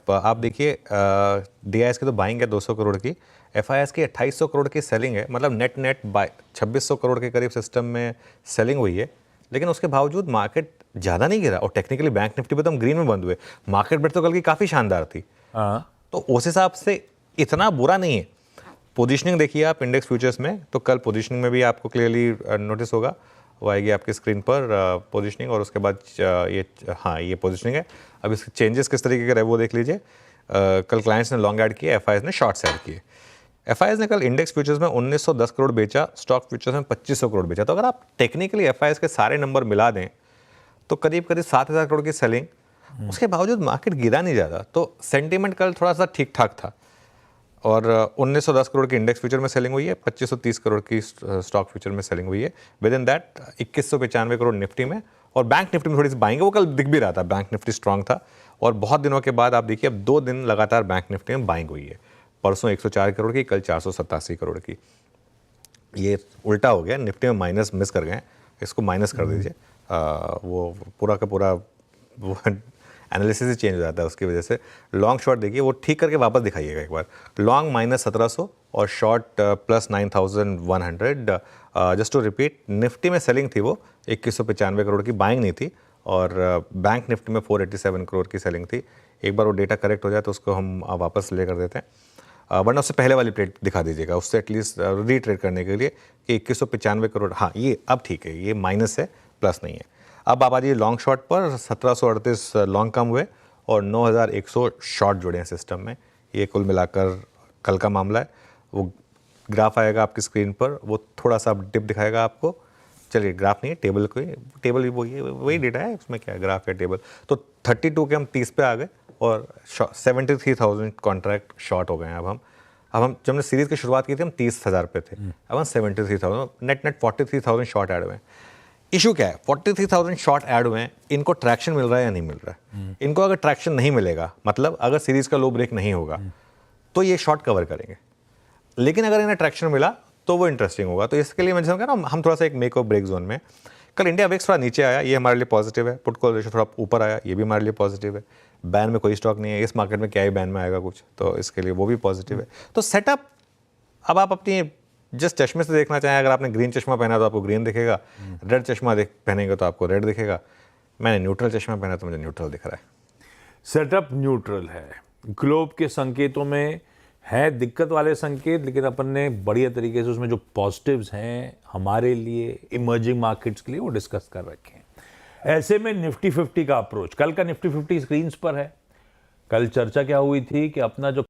आप देखिए DIS की तो बाइंग है 200 करोड़ की, FIS की 2800 करोड़ की सेलिंग है, मतलब नेट नेट 2600 करोड़ के करीब सिस्टम में सेलिंग हुई है। लेकिन उसके बावजूद मार्केट ज़्यादा नहीं गिरा और टेक्निकली बैंक निफ्टी पे तो हम ग्रीन में बंद हुए। मार्केट बेट तो कल की काफ़ी शानदार थी। हाँ, तो उस हिसाब से इतना बुरा नहीं है। पोजीशनिंग देखिए आप इंडेक्स फ्यूचर्स में, तो कल पोजीशनिंग में भी आपको क्लियरली नोटिस होगा, वो आएगी आपकी स्क्रीन पर पोजीशनिंग, और उसके बाद ये पोजीशनिंग है। अब इसके चेंजेस किस तरीके के रहे वो देख लीजिए। कल क्लाइंट्स ने लॉन्ग ऐड किए, FIS ने शॉर्ट्स ऐड किए। FIS ने कल इंडेक्स फ्यूचर्स में 1910 करोड़ बेचा, स्टॉक फ्यूचर्स में 2500 करोड़ बेचा। तो अगर आप टेक्निकली FIS के सारे नंबर मिला दें तो करीब करीब 7000 करोड़ की सेलिंग। उसके बावजूद मार्केट गिरा नहीं ज़्यादा, तो सेंटीमेंट कल थोड़ा सा ठीक ठाक था। और 1910 करोड़ की इंडेक्स फ्यूचर में सेलिंग हुई है, 2530 करोड़ की स्टॉक फ्यूचर में सेलिंग हुई है। With in that 2195 crore Nifty में, और बैंक निफ्टी में थोड़ी सी बाइंग है, वो कल दिख भी रहा था, बैंक निफ्टी स्ट्रांग था। और बहुत दिनों के बाद आप देखिए अब 2 दिन लगातार बैंक निफ्टी में बाइंग हुई है। परसों 104 करोड़ की, कल 487 करोड़ की। ये उल्टा हो गया, निफ्टी में माइनस मिस कर गए, इसको माइनस कर दीजिए। वो पूरा का पूरा वो एनालिसिस ही चेंज हो जाता है उसकी वजह से। लॉन्ग शॉर्ट देखिए, वो ठीक करके वापस दिखाइएगा एक बार। लॉन्ग -1700 और short plus 9100। Just to repeat, Nifty में सेलिंग थी वो 2195 करोड़ की, बाइंग नहीं थी। और बैंक निफ्टी में 487 करोड़ की सेलिंग थी। एक बार वो डेटा करेक्ट हो जाए तो उसको हम वापस ले कर देते हैं, वरना उससे पहले वाली प्लेट दिखा दीजिएगा, उससे एटलीस्ट रीट्रेड करने के लिए कि 2195 करोड़। हाँ, ये अब ठीक है, ये माइनस है, प्लस नहीं है। अब आप आ जाइए लॉन्ग शॉर्ट पर। 1738 लॉन्ग कम हुए और 9100 शॉर्ट जुड़े हैं सिस्टम में। ये कुल मिलाकर कल का मामला है। वो ग्राफ आएगा आपकी स्क्रीन पर, वो थोड़ा सा डिप दिखाएगा आपको। चलिए, ग्राफ नहीं है, टेबल भी वही डेटा है, उसमें क्या है, ग्राफ या टेबल। तो 32 के हम 30 पे आ गए और 73,000 कॉन्ट्रैक्ट शॉर्ट हो गए हैं। अब हम जब हमने सीरीज की शुरुआत की थी हम 30,000 पे थे, अब हम 73,000, नेट 43,000 शॉर्ट ऐड हुए हैं। इशू क्या है, 43,000 शॉर्ट ऐड हुए हैं, इनको ट्रैक्शन मिल रहा है या नहीं मिल रहा है? इनको अगर ट्रैक्शन नहीं मिलेगा, मतलब अगर सीरीज का लो ब्रेक नहीं होगा, तो ये शॉर्ट कवर करेंगे। लेकिन अगर इन्हें ट्रैक्शन मिला तो वो इंटरेस्टिंग होगा। तो इसके लिए मैं जैसे कह रहा हूं, हम थोड़ा सा एक मेक और ब्रेक जोन में। कल इंडिया विक्स थोड़ा नीचे आया, ये हमारे लिए पॉजिटिव है। पुट कॉल रेशियो थोड़ा ऊपर आया, ये भी हमारे लिए पॉजिटिव है। बैन में कोई स्टॉक नहीं है इस मार्केट में, क्या ही बैन में आएगा कुछ, तो इसके लिए वो भी पॉजिटिव है। तो सेटअप, अब आप अपनी जिस चश्मे से देखना चाहें, अगर आपने ग्रीन चश्मा पहना तो आपको ग्रीन दिखेगा, रेड चश्मा पहनेंगे तो आपको रेड दिखेगा। मैंने न्यूट्रल चश्मा पहना तो मुझे न्यूट्रल दिख रहा है। सेटअप न्यूट्रल है। ग्लोब के संकेतों में है दिक्कत वाले संकेत, लेकिन अपन ने बढ़िया तरीके से उसमें जो पॉजिटिव्स हैं हमारे लिए, इमर्जिंग मार्केट्स के लिए, वो डिस्कस कर रखे हैं। ऐसे में निफ्टी 50 का अप्रोच, कल का निफ्टी 50 स्क्रीन्स पर है। कल चर्चा क्या हुई थी कि अपना जो